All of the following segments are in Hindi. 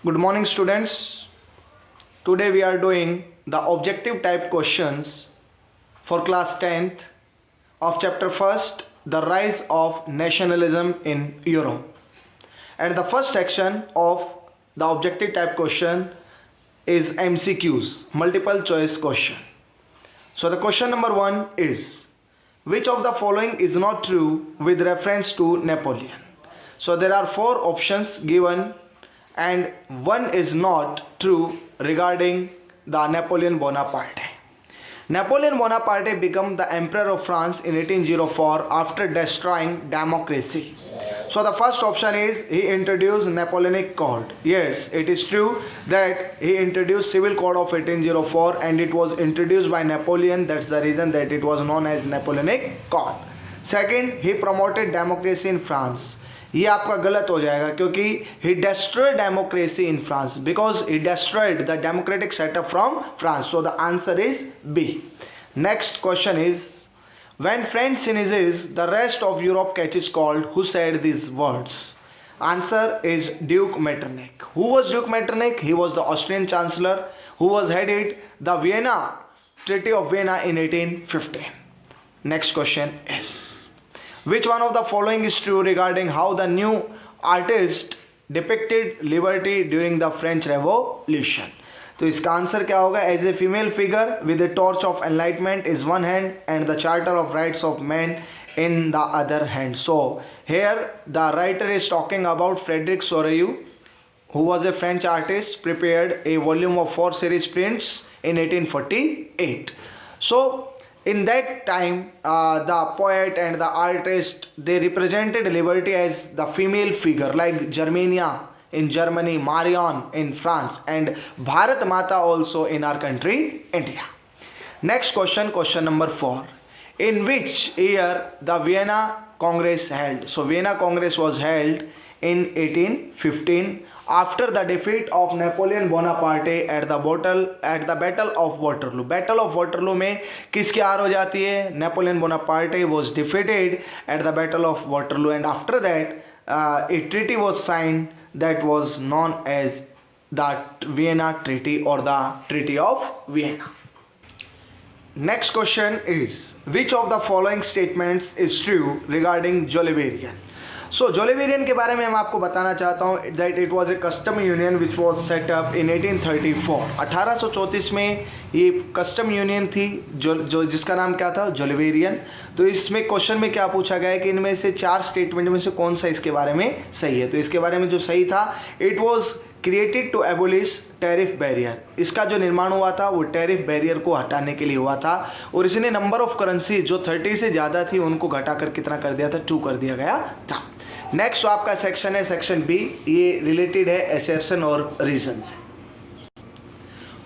Good morning, students. Today we are doing the objective type questions for class 10th of chapter 1st, The Rise of Nationalism in Europe. And the first section of the objective type question is MCQs, multiple choice question. So the question number 1 is, which of the following is not true with reference to Napoleon? So there are 4 options given and one is not true regarding the Napoleon Bonaparte. Napoleon Bonaparte became the Emperor of France in 1804 after destroying democracy. So the first option is he introduced Napoleonic Code. Yes, it is true that he introduced Civil Code of 1804 and it was introduced by Napoleon. That's the reason that it was known as Napoleonic Code. Second, he promoted democracy in France. ये आपका गलत हो जाएगा क्योंकि he destroyed democracy in France because he destroyed the democratic setup from France. So the answer is B. Next question is, when France sneezes, the rest of Europe catches cold. Who said these words? Answer is Duke Metternich. Who was Duke Metternich? He was the Austrian Chancellor who was headed the Vienna Treaty of Vienna in 1815. Next question is, which one of the following is true regarding how the new artist depicted liberty during the French Revolution? तो इसका आंसर क्या होगा? As a female figure with the torch of enlightenment is one hand and the charter of rights of man in the other hand. So here the writer is talking about Frederic Soreau, who was a French artist, prepared a volume of 4 series prints in 1848. So in that time the poet and the artist, they represented liberty as the female figure, like Germania in Germany, Marion in France, and Bharat Mata also in our country India. Next question, question number 4. In which year the Vienna Congress held? So Vienna Congress was held in 1815 after the defeat of Napoleon Bonaparte at the Battle of Waterloo. Battle of Waterloo में किसकी हार हो जाती है? Napoleon Bonaparte was defeated at the Battle of Waterloo, and after that a treaty was signed that was known as the Vienna Treaty or the Treaty of Vienna. Next question is, which of the following statements is true regarding Jolivarian? So Jolivarian के बारे में मैं आपको बताना चाहता हूँ that it was a custom union which was set up in 1834. 1834 में ये कस्टम यूनियन थी जो जिसका नाम क्या था? जोलिवेरियन. तो इसमें क्वेश्चन में क्या पूछा गया है कि इनमें से 4 स्टेटमेंट में से कौन सा इसके बारे में सही है? तो इसके बारे में जो सही था, it was created to abolish tariff barrier. इसका जो निर्माण हुआ था वो टैरिफ बैरियर को हटाने के लिए हुआ था, और इसने नंबर ऑफ करेंसी जो 30 से ज़्यादा थी उनको घटाकर कितना कर दिया था? 2 कर दिया गया था. नेक्स्ट आपका सेक्शन है सेक्शन बी. ये रिलेटेड है असर्शन और रीजन से.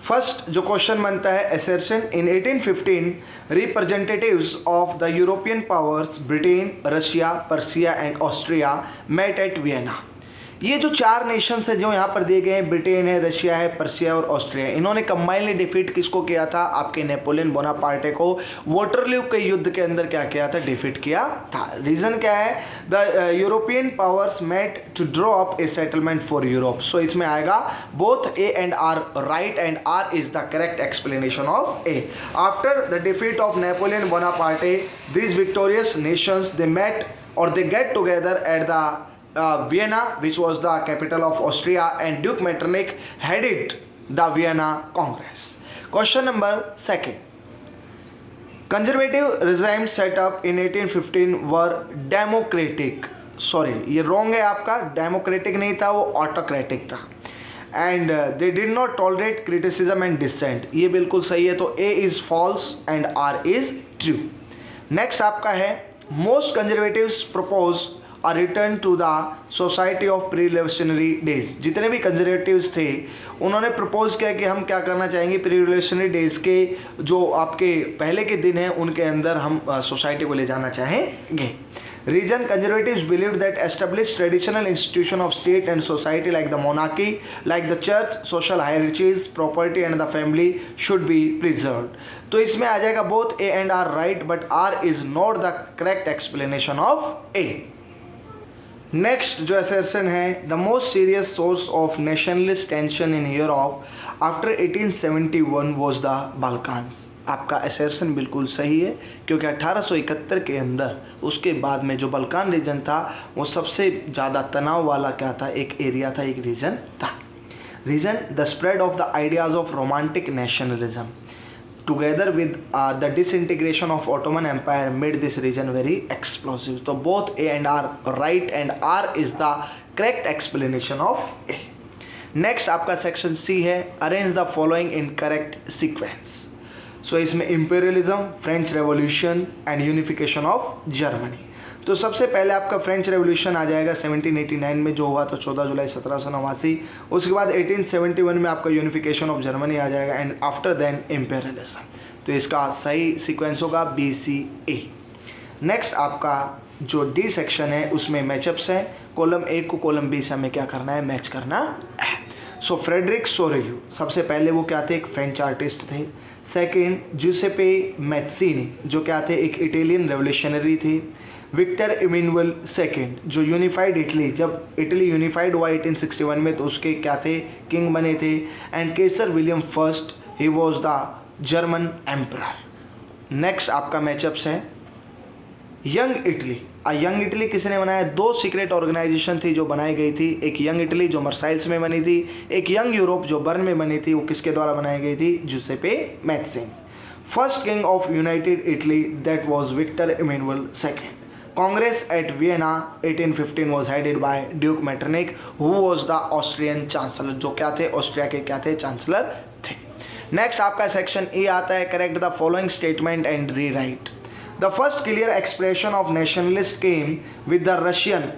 फर्स्ट जो क्वेश्चन बनता है, assertion. In 1815 representatives of the European powers Britain, Russia, Persia and Austria met at Vienna. ये जो 4 नेशंस हैं जो यहाँ पर दिए गए हैं, ब्रिटेन है, रशिया है, पर्सिया और ऑस्ट्रिया, इन्होंने कंबाइनली डिफीट किसको किया था? आपके नेपोलियन बोनापार्टे को वाटरलू के युद्ध के अंदर क्या किया था? डिफीट किया था. रीजन क्या है? The European powers met to draw up a settlement for Europe. So इसमें आएगा both A and R right, and R is the correct explanation of A. After the defeat of Napoleon Bonaparte, these victorious nations they met or they get together at the Vienna, which was the capital of Austria, and Duke Metternich headed the Vienna Congress. Question number 2. Conservative regimes set up in 1815 were democratic. Sorry, ये wrong है आपका. Democratic नहीं था, वो autocratic था. And they did not tolerate criticism and dissent. ये बिल्कुल सही है. तो A is false and R is true. Next आपका है, most conservatives propose a return to the society of pre-revolutionary days. जितने भी कंजर्वेटिव्स थे उन्होंने प्रपोज किया कि हम क्या करना चाहेंगे, प्री रिवोल्यूशनरी डेज के जो आपके पहले के दिन हैं उनके अंदर हम सोसाइटी को ले जाना चाहेंगे. Reason, conservatives believe that establish traditional institution of state and society like the monarchy, like the church, social hierarchies, property and the family should be preserved. तो इसमें आ जाएगा both A and R right, but R is not the correct explanation of A. Next जो असर्शन है, the most serious source of nationalist tension in Europe after 1871 was the Balkans. आपका असर्शन बिल्कुल सही है, क्योंकि 1871 के अंदर उसके बाद में जो बल्कान रीजन था वो सबसे ज़्यादा तनाव वाला क्या था, एक एरिया था, एक रीजन था। Reason, the spread of the ideas of romantic nationalism together with the disintegration of Ottoman Empire made this region very explosive. So both A and R right and R is the correct explanation of A. Next आपका सेक्शन C है, arrange the following in correct sequence. So इसमें imperialism, French Revolution and unification of Germany. तो सबसे पहले आपका फ्रेंच रेवोल्यूशन आ जाएगा 1789 में जो हुआ था 14 जुलाई 1789। उसके बाद 1871 में आपका यूनिफिकेशन ऑफ जर्मनी आ जाएगा एंड आफ्टर देन इम्पेरियलिज्म। तो इसका सही सीक्वेंस होगा BCA। नेक्स्ट आपका जो डी सेक्शन है उसमें मैचअप्स है, कॉलम ए को कॉलम बी से हमें क्या करना है, मैच करना है। सो फ्रेडरिक सोरेयू सबसे पहले वो क्या थे, एक फ्रेंच आर्टिस्ट थे। सेकेंड जुसेपे मैत्सीनी जो क्या थे, एक इटालियन रेवोल्यूशनरी थे। विक्टर इमैनुअल सेकेंड जो यूनिफाइड इटली, जब इटली यूनिफाइड हुआ 1861 में तो उसके क्या थे, किंग बने थे। And Kesar William first, he was the German emperor. Next आपका मैचअप्स है यंग इटली। यंग इटली किसने बनाया, दो सीक्रेट ऑर्गेनाइजेशन थी जो बनाई गई थी, एक यंग इटली जो मर्साइल्स में बनी थी, एक यंग यूरोप जो बर्न में बनी थी। वो किसके द्वारा बनाई गई थी, Giuseppe Mazzini. First king of united Italy that was Victor Emmanuel second. Congress at Vienna 1815 was headed by Duke Metternich who was the Austrian Chancellor, जो क्या थे, ऑस्ट्रिया के क्या थे, चांसलर थे। नेक्स्ट आपका सेक्शन ए आता है, correct the following statement and rewrite. The first clear expression of nationalist came with the Russian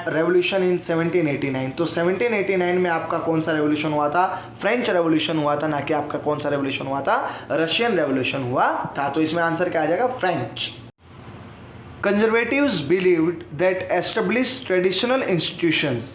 revolution in 1789। तो 1789 में आपका कौन सा रेवोल्यूशन हुआ था, फ्रेंच रेवोल्यूशन हुआ था, ना कि आपका कौन सा रेवोल्यूशन हुआ था, रशियन रेवोल्यूशन हुआ था। तो इसमें आंसर क्या आ जाएगा, French. Conservatives believed that established traditional institutions।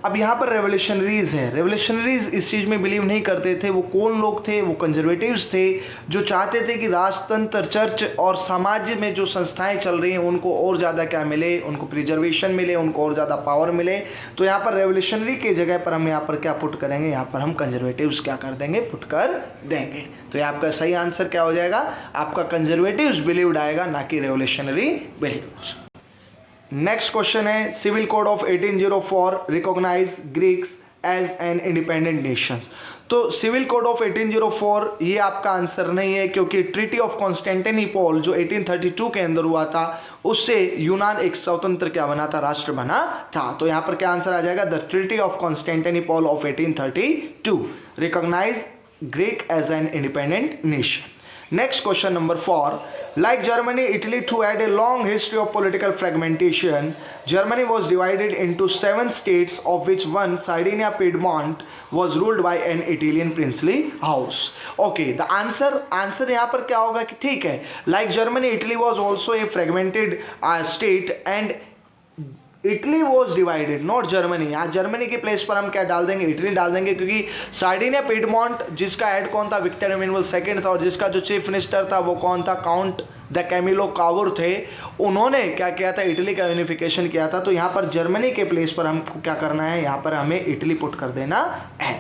अब यहाँ पर रेवोल्यूशनरीज है, रेवोल्यूशनरीज इस चीज़ में बिलीव नहीं करते थे। वो कौन लोग थे, वो कंजर्वेटिव्स थे जो चाहते थे कि राजतंत्र, चर्च और समाज में जो संस्थाएं चल रही हैं उनको और ज़्यादा क्या मिले, उनको प्रिजर्वेशन मिले, उनको और ज़्यादा पावर मिले। तो यहाँ पर रेवोल्यूशनरी की जगह पर हम यहाँ पर क्या पुट करेंगे, यहाँ पर हम कंजर्वेटिव्स क्या कर देंगे, पुट कर देंगे। तो ये आपका सही आंसर क्या हो जाएगा, आपका कंजर्वेटिव्स बिलीव्ड आएगा, ना कि रेवोल्यूशनरी बिलीव्ड। नेक्स्ट क्वेश्चन है, civil code of 1804 recognise Greeks as an independent nations. तो सिविल कोड ऑफ 1804 ये आपका आंसर नहीं है, क्योंकि ट्रीटी ऑफ कॉन्स्टेंटिनोपल जो 1832 के अंदर हुआ था उससे यूनान एक स्वतंत्र क्या बना था, राष्ट्र बना था। तो यहाँ पर क्या आंसर आ जाएगा, the treaty of Constantinople of 1832 recognise Greek as an independent nation. Next question number 4. Like Germany, Italy too had a long history of political fragmentation. Germany was divided into 7 states, of which one, Sardinia Piedmont, was ruled by an Italian princely house. Okay, the answer यहाँ पर क्या होगा कि ठीक है, like Germany, Italy was also a fragmented state and Italy was divided, not Germany. यहाँ जर्मनी के प्लेस पर हम क्या डाल देंगे, इटली डाल देंगे, क्योंकि सार्डिनिया पिडमॉन्ट जिसका हेड कौन था, विक्टर इमैनुअल सेकेंड था, और जिसका जो चीफ मिनिस्टर था वो कौन था, काउंट द कैमिलो कावुर थे। उन्होंने क्या किया था, इटली का यूनिफिकेशन किया था। तो यहाँ पर जर्मनी के प्लेस पर हमको क्या करना है, यहाँ पर हमें इटली पुट कर देना है।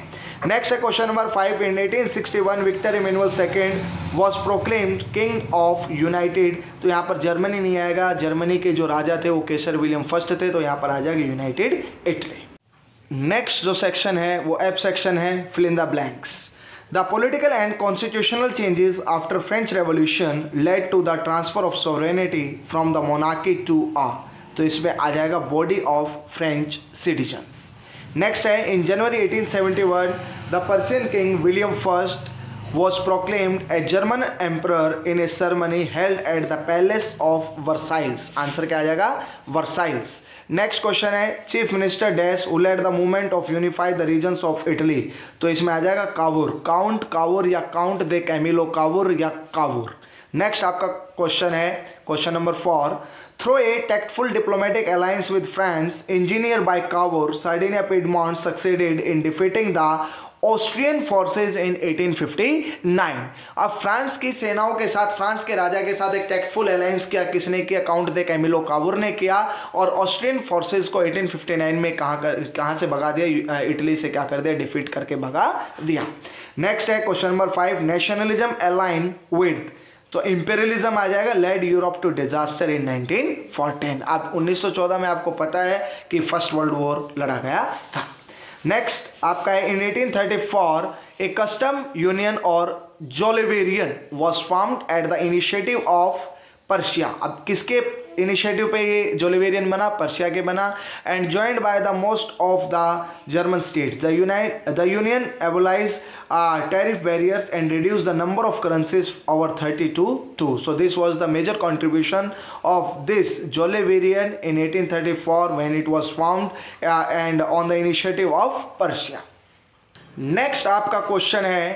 नेक्स्ट है question number 5। In 1861 Victor Emmanuel second was proclaimed king of united. तो यहाँ पर जर्मनी नहीं आएगा, जर्मनी के जो राजा थे वो केसर विलियम फर्स्ट थे, तो यहाँ पर आ जाएगा यूनाइटेड इटली। नेक्स्ट जो सेक्शन है वो एफ सेक्शन है, fill in the blanks. The political and constitutional changes after French Revolution led to the transfer of sovereignty from the monarchy to a, तो इसमें आ जाएगा body of French citizens। Next है, in January 1871 the Persian king William I was proclaimed a German emperor in a ceremony held at the palace of Versailles। Answer क्या आ जाएगा, Versailles। नेक्स्ट क्वेश्चन है, chief minister dash who led the movement of unify the regions of Italy. तो इसमें आ जाएगा कावुर, काउंट कावुर या काउंट दे कैमिलो कावुर या कावुर। नेक्स्ट आपका क्वेश्चन है question number 4, through a tactful diplomatic alliance with France engineer by Cavour Sardinia Piedmont succeeded in defeating the Austrian forces in 1859। अब फ्रांस की सेनाओं के साथ, फ्रांस के राजा के साथ एक टैक्टफुल अलायंस किया, किसने किया? काउंट दे कैमिलो कावूर ने किया, और ऑस्ट्रियन फोर्सेज को 1859 में कहाँ से भगा दिया? इटली से क्या कर दिया? डिफीट करके भगा दिया। नेक्स्ट है question number 5, nationalism align with, तो इंपेरियलिज्म आ जाएगा, led Europe to disaster in 1914। अब 1914 में आपको पता है कि फर्स्ट वर्ल्ड वॉर लड़ा गया था। नेक्स्ट आपका है इन 1834 ए कस्टम यूनियन और Zollverein was formed at the initiative of Prussia. अब किसके इनिशिएटिव पे ये जोलिवेरियन बना? पर्शिया के बना। And joined by the most of the German states. The union abolish tariff barriers and reduce the number of currencies over 30 to 2. So this was the major contribution of this Joliverian in 1834 when it was formed and on the initiative of Persia. Next आपका क्वेश्चन है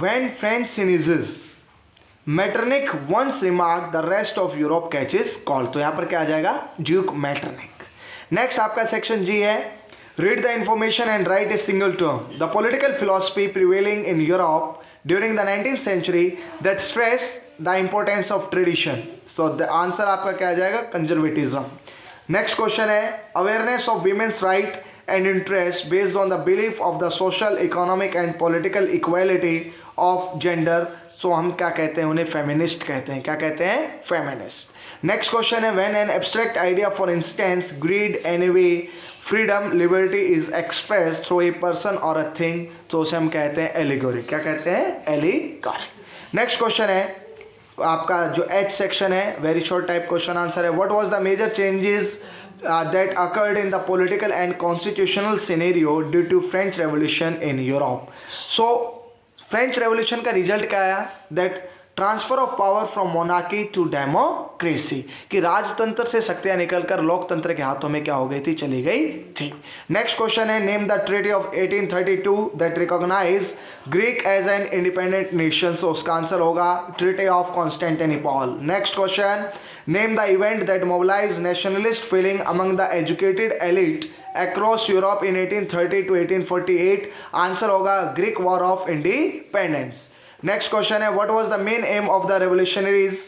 when French sneezes Metternich once remarked the rest of Europe catches cold. तो यहाँ पर क्या आ जाएगा? Duke Metternich. नेक्स्ट आपका सेक्शन जी है read the information and write a single term. The political philosophy prevailing in Europe during the 19th century that stressed the importance of tradition. So the answer आपका क्या आ जाएगा? Conservatism. Next question है awareness of women's right and interest based on the belief of the social, economic and political equality of gender. So हम क्या कहते हैं? उन्हें feminist कहते हैं। क्या कहते हैं? feminist. नेक्स्ट क्वेश्चन है when an abstract idea for instance greed envy freedom liberty is express through a person और अ थिंग, तो उसे हम कहते हैं एलिगोरी। क्या कहते हैं? एलिगोरी। नेक्स्ट क्वेश्चन है आपका जो एच सेक्शन है, very short type question answer है what was the major changes that occurred in the political and constitutional scenario due to French Revolution in Europe. So French Revolution का रिजल्ट क्या आया? That transfer of power from monarchy to democracy, कि राजतंत्र से शक्तियां निकलकर लोकतंत्र के हाथों में क्या हो गई थी? चली गई थी। नेक्स्ट क्वेश्चन है name the treaty of 1832 that recognise Greek as an independent nation. So उसका आंसर होगा treaty of Constantinople. Next question name the event that mobilise nationalist feeling among the educated elite across Europe in 1830 to 1848। Answer होगा Greek war of independence. Next question है what was the main aim of the revolutionaries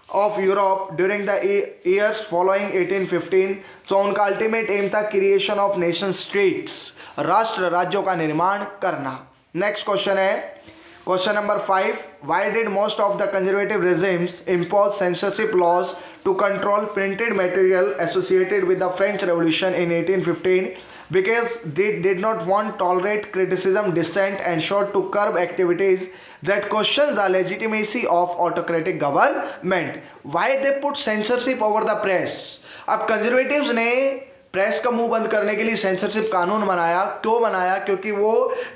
of Europe during the years following 1815। तो उनका अल्टीमेट एम था क्रिएशन ऑफ नेशन स्टेट्स, राष्ट्र राज्यों का निर्माण करना। नेक्स्ट क्वेश्चन है question number 5 why did most of the conservative regimes impose censorship laws to control printed material associated with the French Revolution in 1815 because they did not want to tolerate criticism, dissent and sought to curb activities that questions the legitimacy of autocratic government. Why they put censorship over the press? अब कंजर्वेटिव्स ने प्रेस का मुंह बंद करने के लिए सेंसरशिप कानून बनाया। क्यों बनाया? क्योंकि वो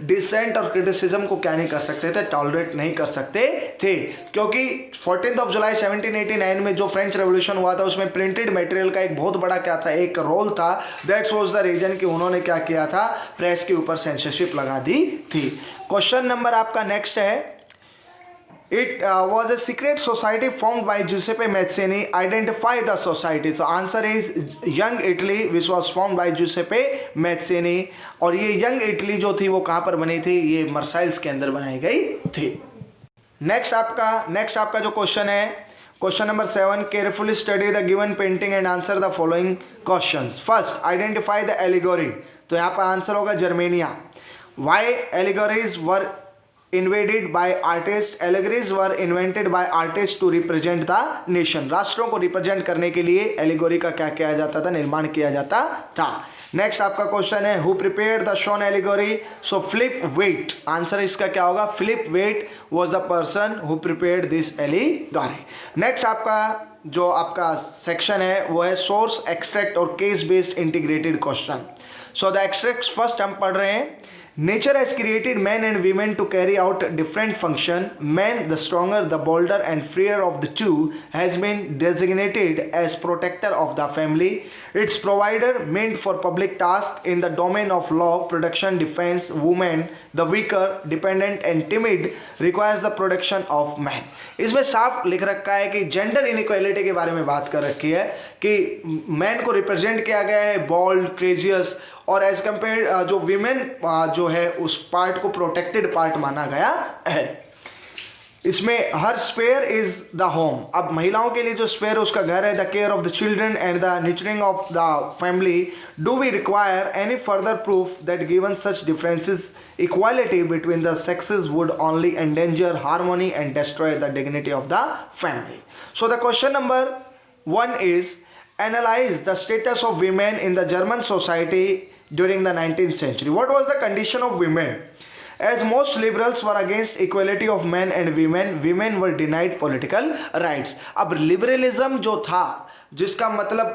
डिसेंट और क्रिटिसिज्म को क्या नहीं कर सकते थे? टॉलरेट नहीं कर सकते थे। क्योंकि 14 जुलाई 1789 में जो फ्रेंच रेवोल्यूशन हुआ था उसमें प्रिंटेड मटेरियल का एक बहुत बड़ा क्या था? एक रोल था। दैट्स वाज द रीजन कि उन्होंने क्या किया था? प्रेस के ऊपर सेंसरशिप लगा दी थी। क्वेश्चन नंबर आपका नेक्स्ट है It was a secret society formed by Giuseppe Mazzini. Identify the society. So answer is Young Italy, which was formed by Giuseppe Mazzini. और ये Young Italy जो थी वो कहाँ पर बनी थी? ये मर्साइल्स के अंदर बनाई गई थी। नेक्स्ट आपका जो क्वेश्चन है question number 7 carefully study the given painting and answer the following questions. First identify the allegory, तो यहाँ पर आंसर होगा Germania. Why allegories were invaded by artists? Allegories were invented by artists to represent the nation. राष्ट्रों को रिप्रेजेंट करने के लिए एलिगोरी का क्या किया जाता था? निर्माण किया जाता था। नेक्स्ट आपका क्वेश्चन है हु प्रिपेयर्ड द शॉन allegory? So Philip Veit, answer इसका क्या होगा? Philip Veit was the person who prepared this allegory. Next आपका सेक्शन है वो है सोर्स, एक्सट्रैक्ट और case based integrated question. So the extract first हम पढ़ रहे हैं Nature has created men and women to carry out different function. Man, the stronger, the bolder and freer of the two, has been designated as protector of the family. Its provider meant for public tasks in the domain of law, production, defense. Woman, the weaker, dependent and timid, requires the protection of man. इसमें साफ लिख रखा है कि जेंडर इनइक्वालिटी के बारे में बात कर रखी है कि मैन को रिप्रेजेंट किया गया है बोल्ड, क्रेजियस, और एज कंपेयर जो वीमेन जो है उस पार्ट को प्रोटेक्टेड पार्ट माना गया है. इसमें हर स्पेयर इज द होम. अब महिलाओं के लिए जो स्पेयर उसका घर है. The care of the children and the nurturing of the family. Do we require any further proof that given such differences equality between the sexes would only endanger harmony and destroy the dignity of the family? So the question number 1 is, analyze the status of women in the German society during the 19th century. What was the condition of women? As most liberals were against equality of men and women, women were denied political rights. अब liberalism जो था, जिसका मतलब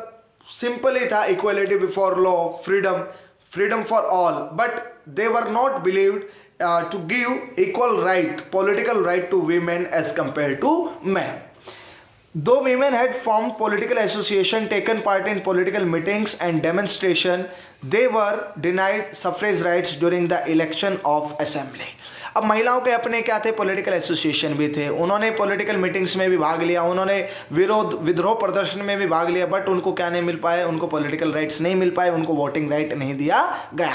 सिंपल ही था, equality before law, freedom for all, but they were not believed to give equal right, political right to women as compared to men. Though women had formed political association, taken part in political meetings and demonstration, they were denied suffrage rights during the election of assembly. अब महिलाओं के अपने क्या थे, पॉलिटिकल एसोसिएशन भी थे, उन्होंने पॉलिटिकल मीटिंग्स में भी भाग लिया, उन्होंने विद्रोह प्रदर्शन में भी भाग लिया, बट उनको क्या नहीं मिल पाए, उनको पॉलिटिकल राइट्स नहीं मिल पाए, उनको वोटिंग राइट नहीं दिया गया.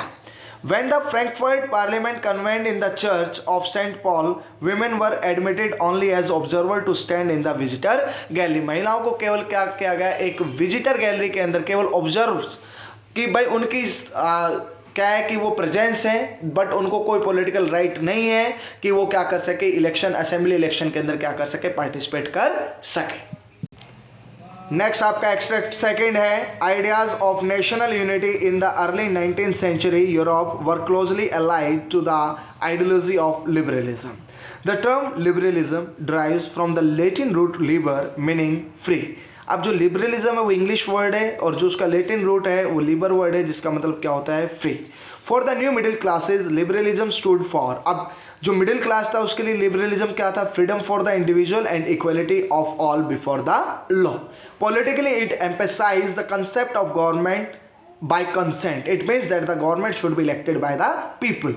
When the Frankfurt Parliament convened in the Church of St. Paul, women were admitted only as observer to stand in the visitor gallery. महिलाओं को केवल क्या किया गया, एक विजिटर गैलरी के अंदर केवल ऑब्जर्व कि भाई उनकी क्या है कि वो प्रेजेंस हैं, बट उनको कोई पॉलिटिकल राइट नहीं है कि वो क्या कर सके, इलेक्शन, असेंबली इलेक्शन के अंदर क्या कर सके, पार्टिसिपेट कर सके. नेक्स्ट आपका एक्सट्रैक्ट सेकंड है, ideas of national unity in the early 19th century Europe were closely allied to the ideology of liberalism. The term liberalism derives from the Latin root liber meaning free. अब जो लिबरलिज्म है वो इंग्लिश वर्ड है और जो उसका लैटिन रूट है वो लिबर वर्ड है, जिसका मतलब क्या होता है, free. For the new middle classes liberalism stood for. अब जो मिडिल क्लास था उसके लिए लिबरलिज्म क्या था, freedom for the individual and equality of all before the law. Politically it emphasise the concept of government by consent. It means that the government should be elected by the people.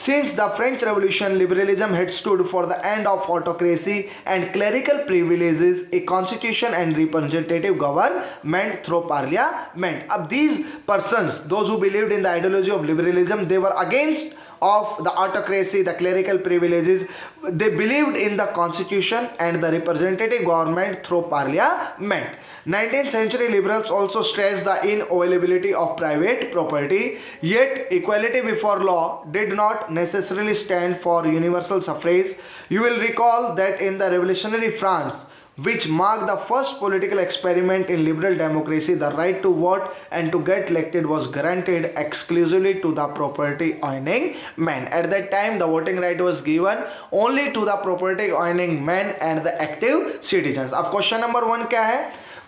Since the French Revolution, liberalism had stood for the end of autocracy and clerical privileges, a constitution and representative government through parliament. अब these persons, those who believed in the ideology of liberalism, they were against of the autocracy, the clerical privileges. They believed in the constitution and the representative government through parliament. 19th century liberals also stressed the inalienability of private property, yet equality before law did not necessarily stand for universal suffrage. You will recall that in the revolutionary France, which marked the first political experiment in liberal democracy, the right to vote and to get elected was granted exclusively to the property owning men. At that time, the voting right was given only to the property owning men and the active citizens. अब क्वेश्चन नंबर 1 क्या है?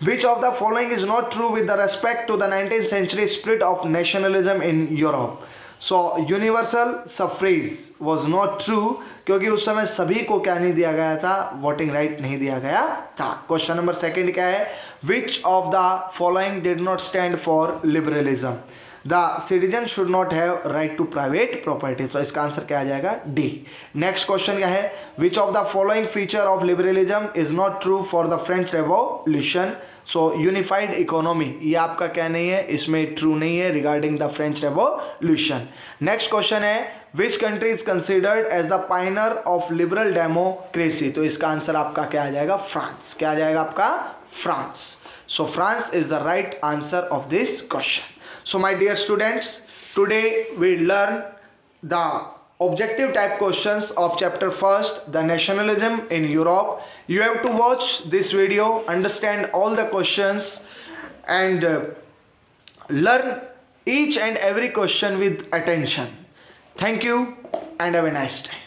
Which of the following is not true with the respect to the 19th century split of nationalism in Europe? So universal suffrage was not true, क्योंकि उस समय सभी को क्या नहीं दिया गया था, वोटिंग राइट नहीं दिया गया था. क्वेश्चन नंबर 2 क्या है? Which of the following did not stand for liberalism? The citizen should not have right to private property. तो इसका आंसर क्या आ जाएगा? डी. नेक्स्ट क्वेश्चन क्या है? Which of the following feature of liberalism is not true for the French revolution? So unified economy, ये आपका क्या नहीं है, इसमें ट्रू नहीं है regarding the French revolution. Next question है, which country is considered as the pioneer of liberal democracy? तो इसका आंसर आपका क्या आ जाएगा? फ्रांस. क्या आ जाएगा आपका? France. So France is the right answer of this question. So my dear students, today we learn the objective type questions of chapter 1st, the nationalism in Europe. You have to watch this video, understand all the questions and learn each and every question with attention. Thank you and have a nice day.